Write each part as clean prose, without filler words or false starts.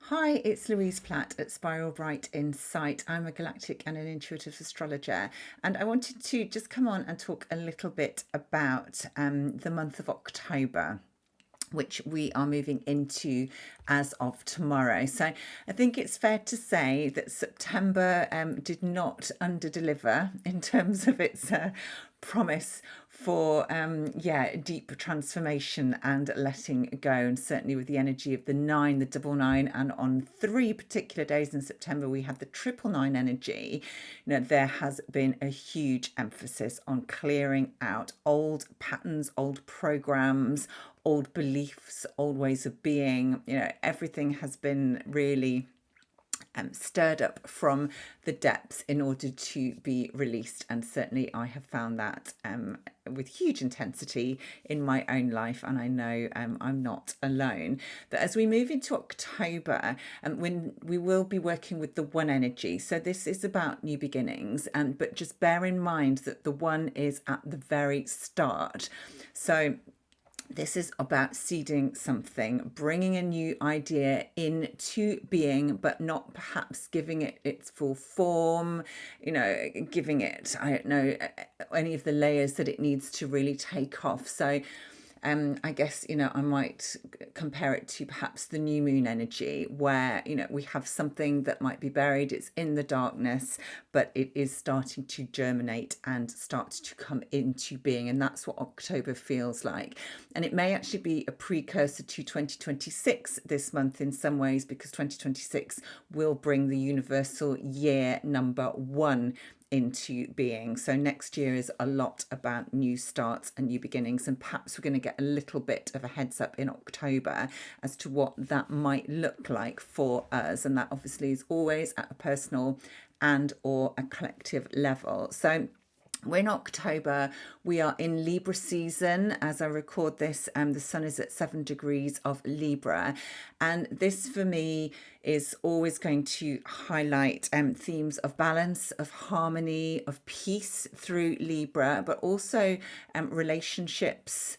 Hi, it's Louise Platt at Spiral Bright Insight. I'm a galactic and an intuitive astrologer, and I wanted to just come on and talk a little bit about the month of October, which we are moving into as of tomorrow. So I think it's fair to say that September did not underdeliver in terms of its promise for deep transformation and letting go, and certainly with the energy of the nine, the double nine, and on three particular days in September we had the triple nine energy. There has been a huge emphasis on clearing out old patterns, old programs, old beliefs, old ways of being. Everything has been really stirred up from the depths in order to be released. And certainly I have found that with huge intensity in my own life. And I know I'm not alone. But as we move into October, when we will be working with the one energy. So this is about new beginnings. But just bear in mind that the one is at the very start. So this is about seeding something, bringing a new idea into being, but not perhaps giving it its full form, giving it, I don't know, any of the layers that it needs to really take off. So I guess, I might compare it to perhaps the new moon energy where, we have something that might be buried, it's in the darkness, but it is starting to germinate and start to come into being. And that's what October feels like. And it may actually be a precursor to 2026 this month in some ways, because 2026 will bring the universal year number one into being. So next year is a lot about new starts and new beginnings, and perhaps we're going to get a little bit of a heads up in October as to what that might look like for us. And that obviously is always at a personal and or a collective level. So we're in October. We are in Libra season. As I record this, the sun is at 7 degrees of Libra. And this for me is always going to highlight themes of balance, of harmony, of peace through Libra, but also relationships,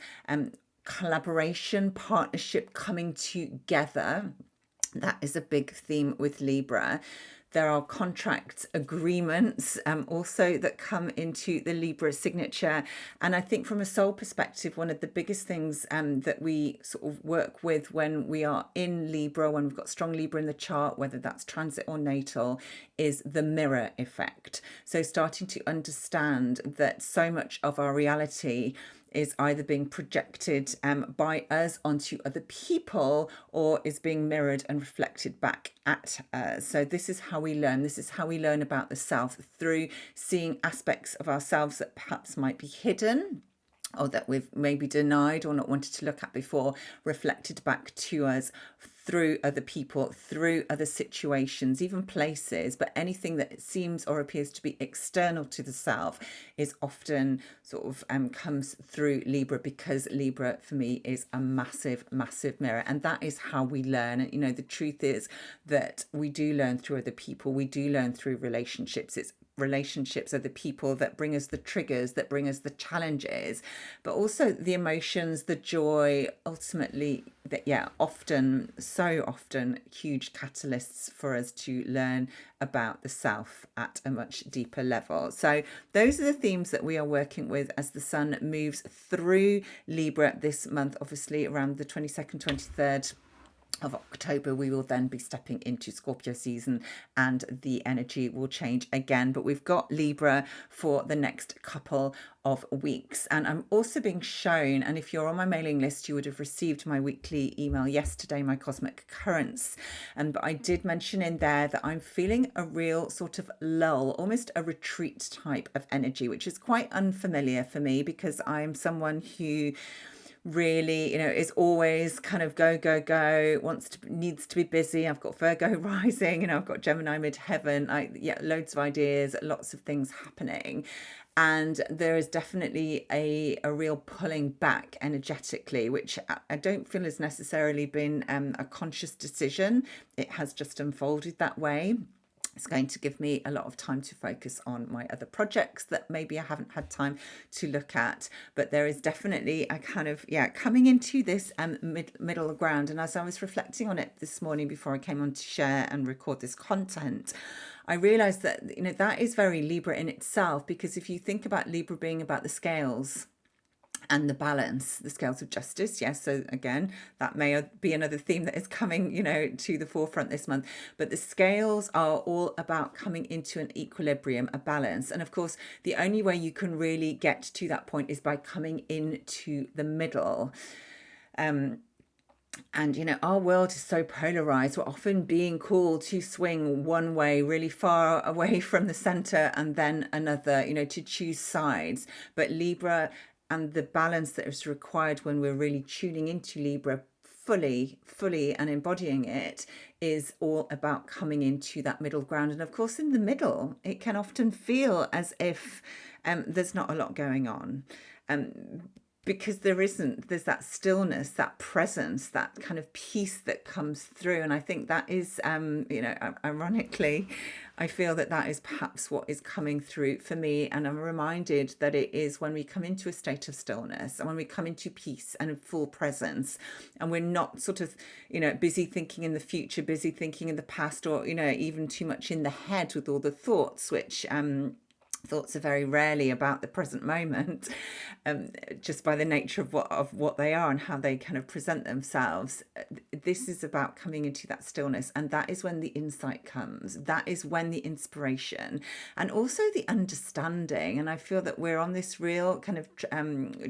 collaboration, partnership coming together. That is a big theme with Libra. There are contracts, agreements also that come into the Libra signature. And I think from a soul perspective, one of the biggest things that we sort of work with when we are in Libra, when we've got strong Libra in the chart, whether that's transit or natal, is the mirror effect. So starting to understand that so much of our reality is either being projected by us onto other people or is being mirrored and reflected back at us. So this is how we learn. This is how we learn about the self, through seeing aspects of ourselves that perhaps might be hidden or that we've maybe denied or not wanted to look at before, reflected back to us through other people, through other situations, even places. But anything that seems or appears to be external to the self is often sort of comes through Libra, because Libra for me is a massive, massive mirror. And that is how we learn. And, the truth is that we do learn through other people. We do learn through relationships. Relationships are the people that bring us the triggers, that bring us the challenges, but also the emotions, the joy, ultimately, that often, so often, huge catalysts for us to learn about the self at a much deeper level. So those are the themes that we are working with as the sun moves through Libra this month, obviously around the 22nd, 23rd of October. We will then be stepping into Scorpio season and the energy will change again. But we've got Libra for the next couple of weeks. And I'm also being shown, and if you're on my mailing list, you would have received my weekly email yesterday, my Cosmic Currents. But I did mention in there that I'm feeling a real sort of lull, almost a retreat type of energy, which is quite unfamiliar for me, because I'm someone who really, is always kind of go, go, go, needs to be busy. I've got Virgo rising, I've got Gemini midheaven, loads of ideas, lots of things happening. And there is definitely a real pulling back energetically, which I don't feel has necessarily been a conscious decision. It has just unfolded that way. It's going to give me a lot of time to focus on my other projects that maybe I haven't had time to look at. But there is definitely a kind of, yeah, coming into this middle ground. And as I was reflecting on it this morning before I came on to share and record this content, I realized that, that is very Libra in itself, because if you think about Libra being about the scales, and the balance, the scales of justice. Yes, so again, that may be another theme that is coming, to the forefront this month. But the scales are all about coming into an equilibrium, a balance. And of course, the only way you can really get to that point is by coming into the middle. And our world is so polarized. We're often being called to swing one way really far away from the center and then another, to choose sides. But Libra and the balance that is required when we're really tuning into Libra fully and embodying it is all about coming into that middle ground. And of course, in the middle, it can often feel as if there's not a lot going on. Because there's that stillness, that presence, that kind of peace that comes through. And I think that is, ironically, I feel that is perhaps what is coming through for me. And I'm reminded that it is when we come into a state of stillness and when we come into peace and full presence, and we're not sort of, busy thinking in the future, busy thinking in the past, or, even too much in the head with all the thoughts, which, thoughts are very rarely about the present moment, just by the nature of what they are and how they kind of present themselves. This is about coming into that stillness, and that is when the insight comes. That is when the inspiration and also the understanding. And I feel that we're on this real kind of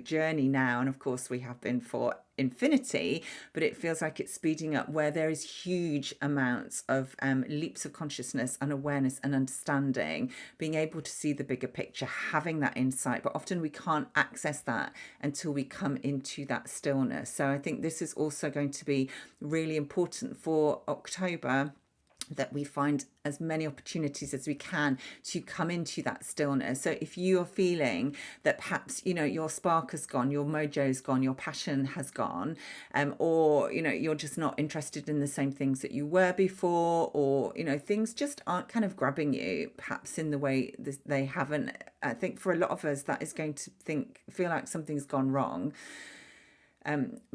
journey now, and of course we have been for infinity, but it feels like it's speeding up, where there is huge amounts of leaps of consciousness and awareness and understanding, being able to see the bigger picture, having that insight. But often we can't access that until we come into that stillness. So I think this is also going to be really important for October, that we find as many opportunities as we can to come into that stillness. So if you are feeling that perhaps, your spark has gone, your mojo's gone, your passion has gone, or, you're just not interested in the same things that you were before, or, things just aren't kind of grabbing you, perhaps in the way they haven't. I think for a lot of us, that is going to feel like something's gone wrong.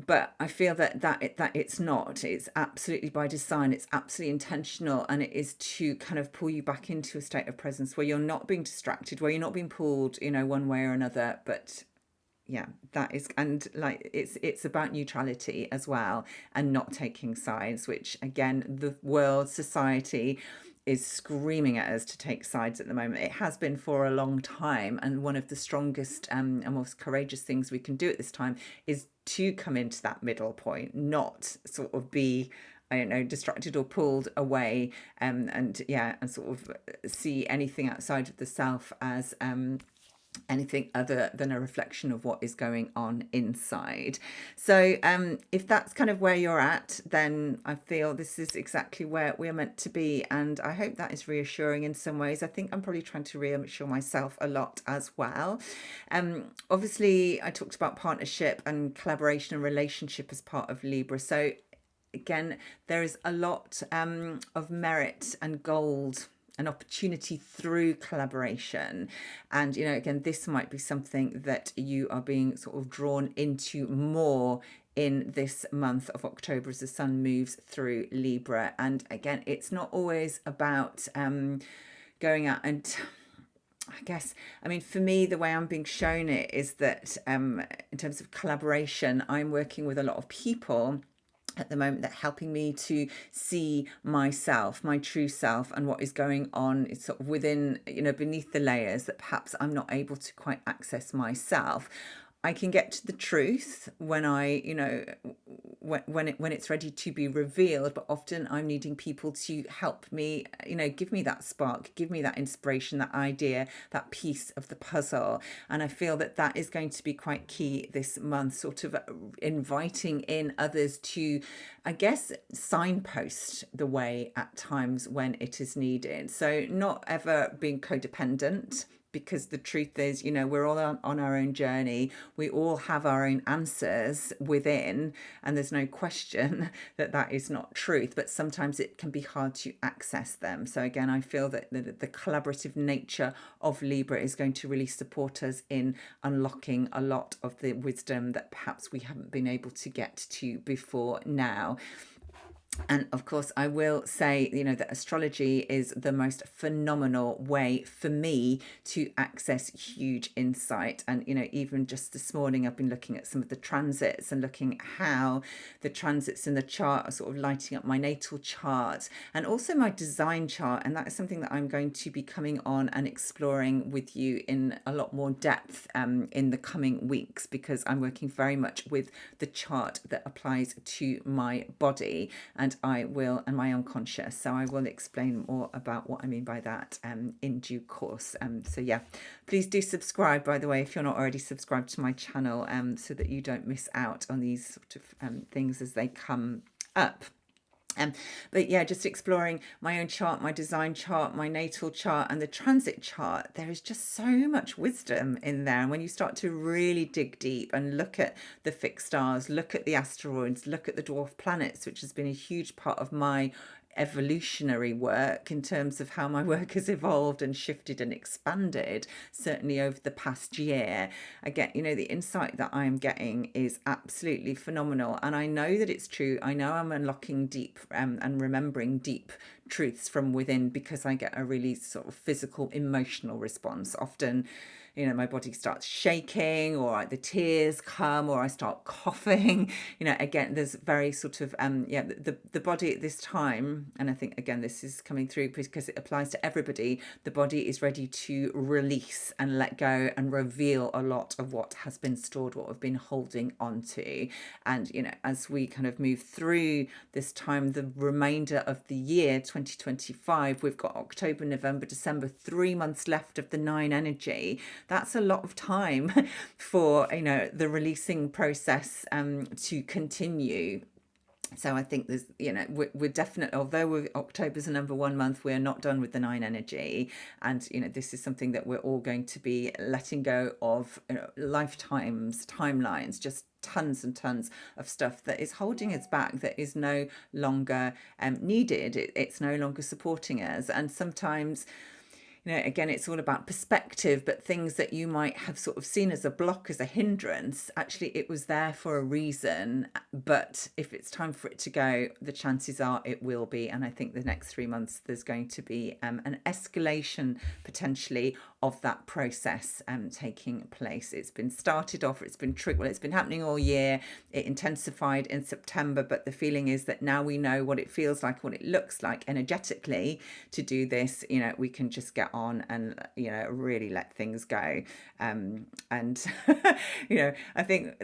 But I feel that it's not. It's absolutely by design. It's absolutely intentional, and it is to kind of pull you back into a state of presence where you're not being distracted, where you're not being pulled, one way or another. But yeah, that is, and like it's about neutrality as well, and not taking sides. Which again, the world, society is screaming at us to take sides at the moment. It has been for a long time, and one of the strongest and most courageous things we can do at this time is to come into that middle point, not sort of be, I don't know, distracted or pulled away, and sort of see anything outside of the self as anything other than a reflection of what is going on inside. So if that's kind of where you're at, then I feel this is exactly where we're meant to be, and I hope that is reassuring in some ways. I think I'm probably trying to reassure myself a lot as well. Obviously I talked about partnership and collaboration and relationship as part of Libra. So again, there is a lot of merit and gold, an opportunity through collaboration. And, again, this might be something that you are being sort of drawn into more in this month of October as the sun moves through Libra. And again, it's not always about going out and... I guess, for me, the way I'm being shown it is that in terms of collaboration, I'm working with a lot of people at the moment that helping me to see myself, my true self, and what is going on. It's sort of within, beneath the layers that perhaps I'm not able to quite access myself. I can get to the truth when I, when it's ready to be revealed, but often I'm needing people to help me, give me that spark, give me that inspiration, that idea, that piece of the puzzle. And I feel that is going to be quite key this month, sort of inviting in others to, I guess, signpost the way at times when it is needed. So not ever being codependent, because the truth is, we're all on our own journey. We all have our own answers within, and there's no question that that is not truth, but sometimes it can be hard to access them. So again, I feel that the collaborative nature of Libra is going to really support us in unlocking a lot of the wisdom that perhaps we haven't been able to get to before now. And of course, I will say, that astrology is the most phenomenal way for me to access huge insight. And, even just this morning, I've been looking at some of the transits and looking at how the transits in the chart are sort of lighting up my natal chart and also my design chart. And that is something that I'm going to be coming on and exploring with you in a lot more depth in the coming weeks, because I'm working very much with the chart that applies to my body. And my unconscious. So I will explain more about what I mean by that in due course. So yeah, please do subscribe, by the way, if you're not already subscribed to my channel, so that you don't miss out on these sort of things as they come up. But yeah, just exploring my own chart, my design chart, my natal chart, and the transit chart. There is just so much wisdom in there. And when you start to really dig deep and look at the fixed stars, look at the asteroids, look at the dwarf planets, which has been a huge part of my evolutionary work in terms of how my work has evolved and shifted and expanded, certainly over the past year. Again, the insight that I'm getting is absolutely phenomenal. And I know that it's true. I know I'm unlocking deep and remembering deep truths from within, because I get a really sort of physical, emotional response. Often, my body starts shaking, or the tears come, or I start coughing. Again, there's very sort of, the body at this time, and I think, again, this is coming through because it applies to everybody. The body is ready to release and let go and reveal a lot of what has been stored, what we've been holding on to. And, as we kind of move through this time, the remainder of the year, 2025, we've got October, November, December, 3 months left of the 9 energy. That's a lot of time for, the releasing process to continue. So I think there's, we're definitely, although October's the number 1 month, we're not done with the 9 energy. And, this is something that we're all going to be letting go of, lifetimes, timelines, just tons and tons of stuff that is holding us back, that is no longer needed. It's no longer supporting us. And sometimes, again, it's all about perspective, but things that you might have sort of seen as a block, as a hindrance, actually it was there for a reason. But if it's time for it to go, the chances are it will be. And I think the next 3 months, there's going to be an escalation potentially of that process taking place. It's been started off, it's been it's been happening all year. It intensified in September, but the feeling is that now we know what it feels like, what it looks like energetically to do this. We can just get on and really let things go. And I think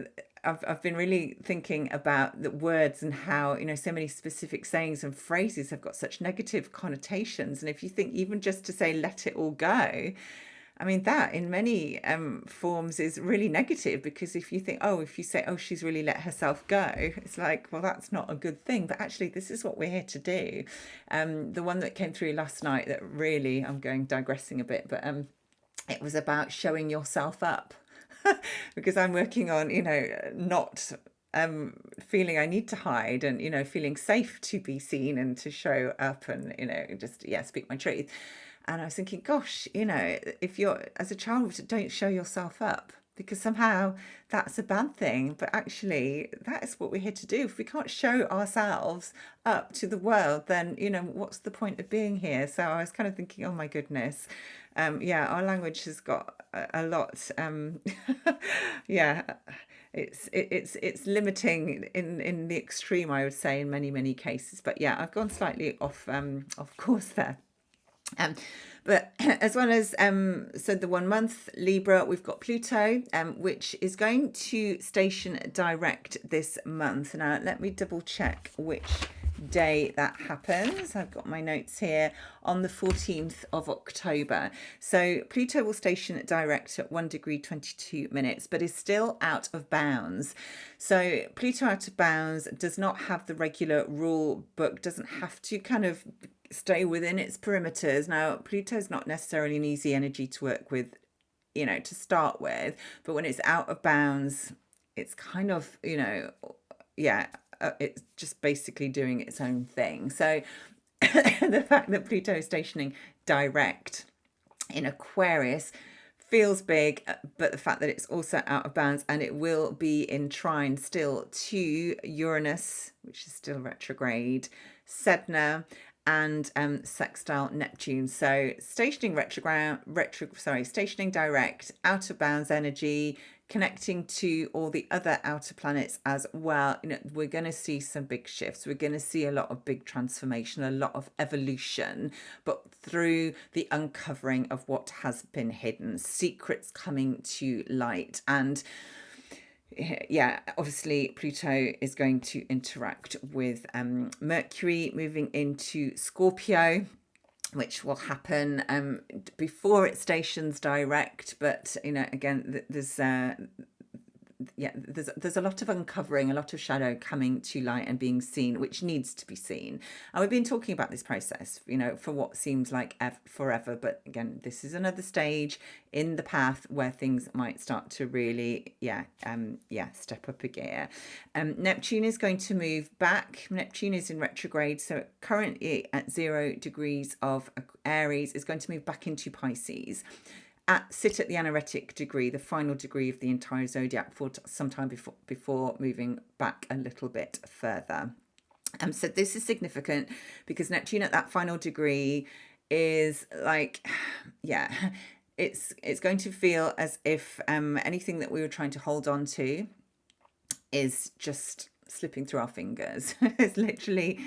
I've been really thinking about the words and how, so many specific sayings and phrases have got such negative connotations. And if you think even just to say, let it all go, I mean, that in many forms is really negative, because if you think, if you say, she's really let herself go, it's like, well, that's not a good thing. But actually, this is what we're here to do. The one that came through last night that really, I'm digressing a bit, but it was about showing yourself up. Because I'm working on, not feeling I need to hide, and, feeling safe to be seen and to show up and, just, speak my truth. And I was thinking, gosh, if you're, as a child, don't show yourself up, because somehow that's a bad thing. But actually, that is what we're here to do. If we can't show ourselves up to the world, then, what's the point of being here? So I was kind of thinking, oh my goodness. Our language has got a lot. It's limiting in the extreme, I would say, in many cases. But yeah, I've gone slightly off course there. But as well as so the 1 month Libra, we've got Pluto, which is going to station direct this month. Now let me double check which day that happens. I've got my notes here, on the 14th of October. So Pluto will station direct at 1 degree 22 minutes, but is still out of bounds. So Pluto out of bounds does not have the regular rule book, doesn't have to kind of stay within its perimeters. Now, Pluto's not necessarily an easy energy to work with, to start with, but when it's out of bounds, it's kind of, yeah, it's just basically doing its own thing. So the fact that Pluto is stationing direct in Aquarius feels big, but the fact that it's also out of bounds and it will be in trine still to Uranus, which is still retrograde, Sedna, and sextile Neptune. So stationing direct, out of bounds energy, connecting to all the other outer planets as well. We're going to see some big shifts. We're going to see a lot of big transformation, a lot of evolution, but through the uncovering of what has been hidden, secrets coming to light. And yeah, obviously Pluto is going to interact with Mercury moving into Scorpio, which will happen before it stations direct. But again, there's a lot of uncovering, a lot of shadow coming to light and being seen, which needs to be seen. And we've been talking about this process, for what seems like forever. But again, this is another stage in the path where things might start to really, step up a gear. Neptune is going to move back. Neptune is in retrograde, so currently at 0 degrees of Aries, is going to move back into Pisces. Sit at the anaretic degree, the final degree of the entire zodiac, for sometime before moving back a little bit further. So this is significant because Neptune at that final degree is like, it's going to feel as if anything that we were trying to hold on to is just slipping through our fingers. It's literally,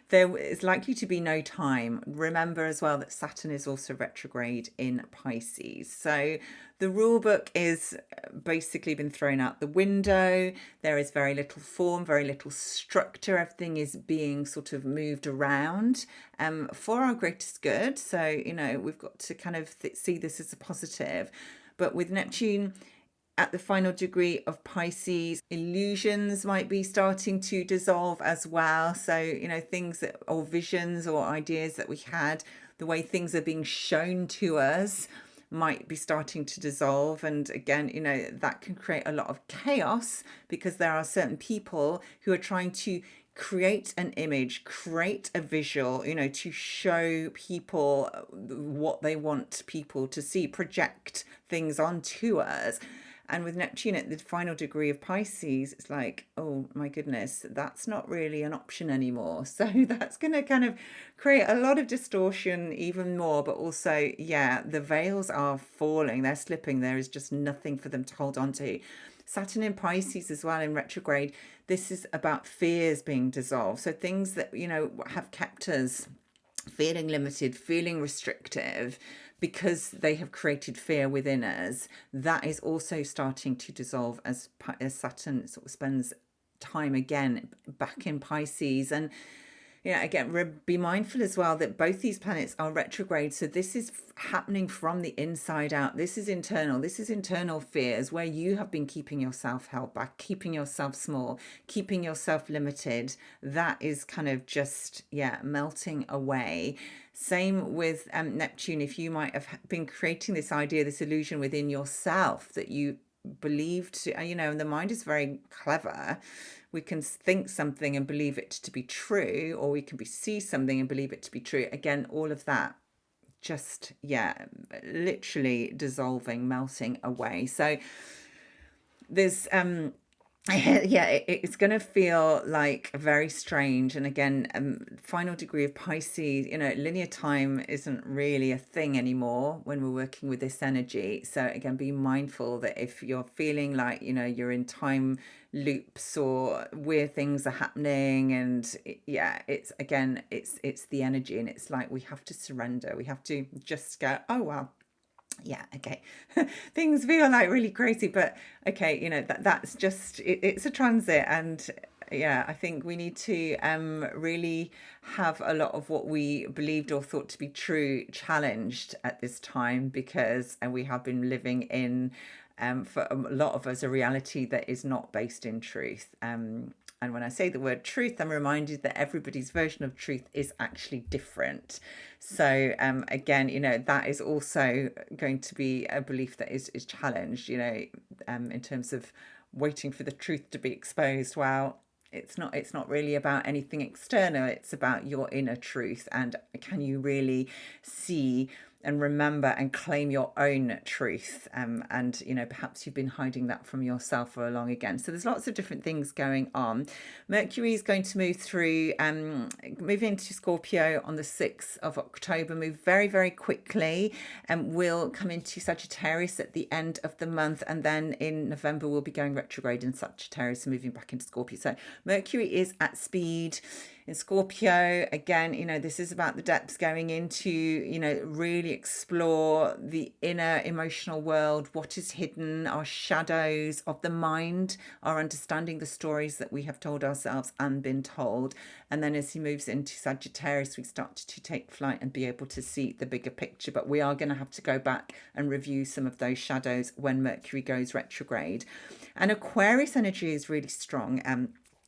there is likely to be no time. Remember as well that Saturn is also retrograde in Pisces. So the rule book is basically been thrown out the window. There is very little form, very little structure. Everything is being sort of moved around for our greatest good. So, we've got to kind of see this as a positive. But with Neptune at the final degree of Pisces, illusions might be starting to dissolve as well. So, things that, or visions or ideas that we had, the way things are being shown to us might be starting to dissolve. And again, that can create a lot of chaos because there are certain people who are trying to create an image, create a visual, to show people what they want people to see, project things onto us. And with Neptune at the final degree of Pisces, it's like, oh my goodness, that's not really an option anymore. So that's going to kind of create a lot of distortion even more. But also, the veils are falling, they're slipping. There is just nothing for them to hold on to. Saturn in Pisces as well in retrograde. This is about fears being dissolved. So things that, have kept us feeling limited, feeling restrictive, because they have created fear within us, that is also starting to dissolve as Saturn sort of spends time again back in Pisces. And again, be mindful as well that both these planets are retrograde. So this is happening from the inside out. This is internal. This is internal fears where you have been keeping yourself held back, keeping yourself small, keeping yourself limited. That is kind of just, melting away. Same with Neptune. If you might have been creating this idea, this illusion within yourself that you believed, and the mind is very clever. We can think something and believe it to be true, or we can see something and believe it to be true. Again, all of that just, literally dissolving, melting away. So there's it's going to feel like very strange. And again, final degree of Pisces, linear time isn't really a thing anymore when we're working with this energy. So again, be mindful that if you're feeling like, you're in time loops or weird things are happening, and it's the energy, and it's like we have to surrender. We have to just go, oh well, okay. Things feel like really crazy, but okay, that's just it's a transit. And I think we need to really have a lot of what we believed or thought to be true challenged at this time, because we have been living in for a lot of us a reality that is not based in truth. And when I say the word truth, I'm reminded that everybody's version of truth is actually different. So again, that is also going to be a belief that is challenged, in terms of waiting for the truth to be exposed. Well, it's not really about anything external. It's about your inner truth, and can you really see and remember and claim your own truth. And perhaps you've been hiding that from yourself for long again. So there's lots of different things going on. Mercury is going to move into Scorpio on the 6th of October, move very, very quickly, and will come into Sagittarius at the end of the month. And then in November, we'll be going retrograde in Sagittarius and moving back into Scorpio. So Mercury is at speed in Scorpio. Again, this is about the depths, going into, really explore the inner emotional world, what is hidden, our shadows of the mind, our understanding the stories that we have told ourselves and been told. And then as he moves into Sagittarius, we start to take flight and be able to see the bigger picture. But we are going to have to go back and review some of those shadows when Mercury goes retrograde. And Aquarius energy is really strong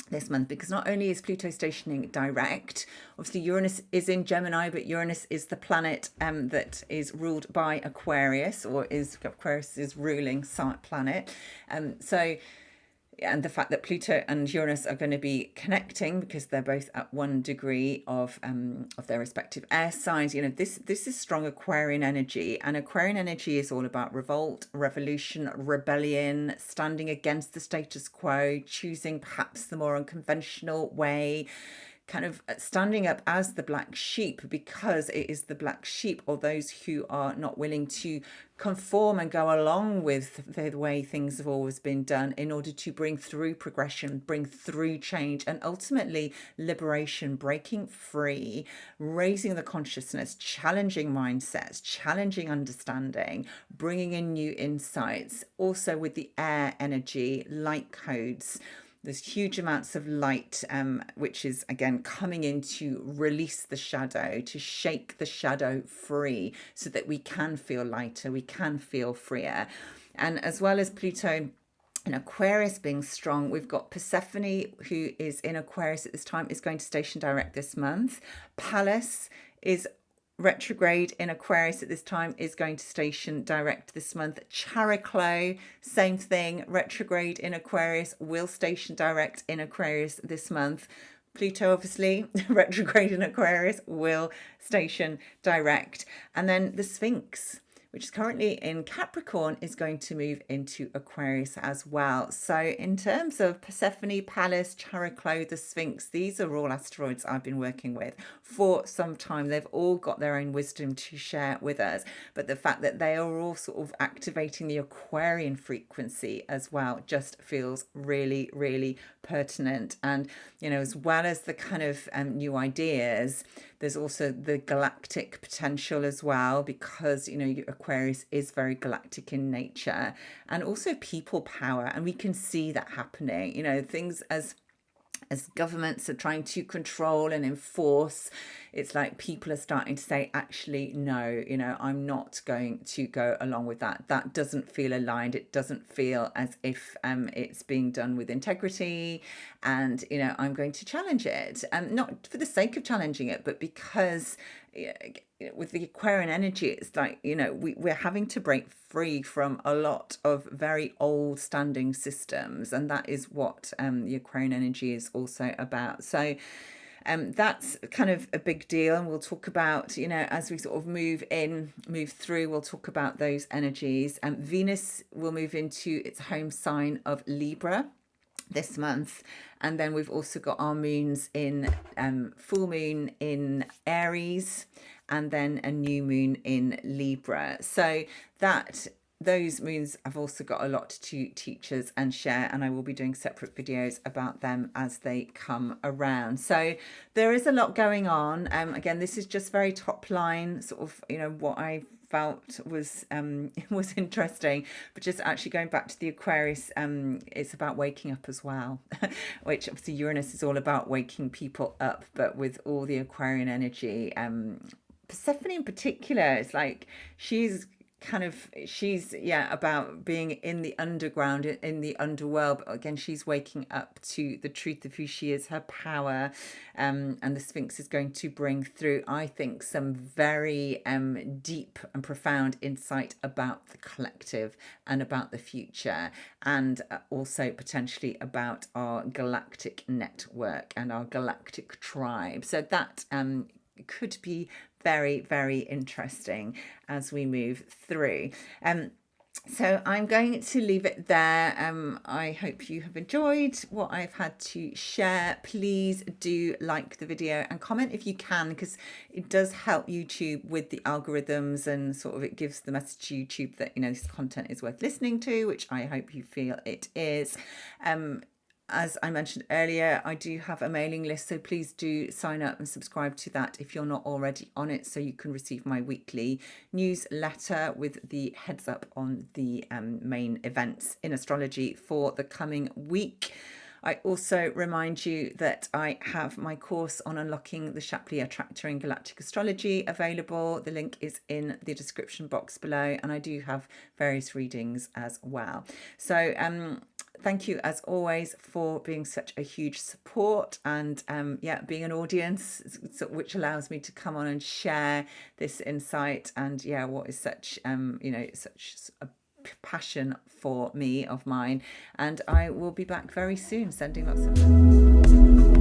this month, because not only is Pluto stationing direct, obviously Uranus is in Gemini, but Uranus is the planet that is ruled by Aquarius, or is Aquarius's ruling planet. And the fact that Pluto and Uranus are going to be connecting because they're both at 1 degree of their respective air signs. This is strong Aquarian energy, and Aquarian energy is all about revolt, revolution, rebellion, standing against the status quo, choosing perhaps the more unconventional way, kind of standing up as the black sheep, because it is the black sheep, or those who are not willing to conform and go along with the way things have always been done, in order to bring through progression, bring through change, and ultimately liberation, breaking free, raising the consciousness, challenging mindsets, challenging understanding, bringing in new insights. Also with the air energy, light codes, there's huge amounts of light, which is, again, coming in to release the shadow, to shake the shadow free, so that we can feel lighter, we can feel freer. And as well as Pluto in Aquarius being strong, we've got Persephone, who is in Aquarius at this time, is going to station direct this month. Pallas is retrograde in Aquarius at this time, is going to station direct this month. Chariklo, same thing, retrograde in Aquarius, will station direct in Aquarius this month. Pluto, obviously, retrograde in Aquarius, will station direct. And then the Sphinx, which is currently in Capricorn, is going to move into Aquarius as well. So in terms of Persephone, Pallas, Chariklo, the Sphinx, these are all asteroids I've been working with for some time. They've all got their own wisdom to share with us. But the fact that they are all sort of activating the Aquarian frequency as well just feels really, really pertinent. And, as well as the kind of new ideas, there's also the galactic potential as well, because, Aquarius is very galactic in nature, and also people power. And we can see that happening, things as governments are trying to control and enforce. It's like people are starting to say, actually, no, I'm not going to go along with that. That doesn't feel aligned. It doesn't feel as if it's being done with integrity. And, I'm going to challenge it. Not for the sake of challenging it, but because with the Aquarian energy, it's like, we're having to break free from a lot of very old standing systems. And that is what the Aquarian energy is also about. So that's kind of a big deal. And we'll talk about, as we sort of move through, we'll talk about those energies. Venus will move into its home sign of Libra this month. And then we've also got our moons in full moon in Aries, and then a new moon in Libra. So those moons have also got a lot to teach us and share, and I will be doing separate videos about them as they come around. So there is a lot going on. Again, this is just very top line, sort of, what I felt was interesting. But just actually going back to the Aquarius, it's about waking up as well, which obviously Uranus is all about waking people up. But with all the Aquarian energy, Persephone in particular, it's like she's kind of, she's, yeah, about being in the underground, in the underworld. But again, she's waking up to the truth of who she is, her power, and the Sphinx is going to bring through, I think, some very deep and profound insight about the collective and about the future, and also potentially about our galactic network and our galactic tribe. So that could be very, very interesting as we move through. So I'm going to leave it there. I hope you have enjoyed what I've had to share. Please do like the video and comment if you can, because it does help YouTube with the algorithms, and sort of it gives the message to YouTube that, you know, this content is worth listening to, which I hope you feel it is. As I mentioned earlier, I do have a mailing list, so please do sign up and subscribe to that if you're not already on it, so you can receive my weekly newsletter with the heads up on the main events in astrology for the coming week. I also remind you that I have my course on unlocking the Shapley Attractor in Galactic Astrology available. The link is in the description box below, and I do have various readings as well. So thank you as always for being such a huge support, and being an audience, which allows me to come on and share this insight, and what is such such a passion for me, of mine. And I will be back very soon, sending lots of love.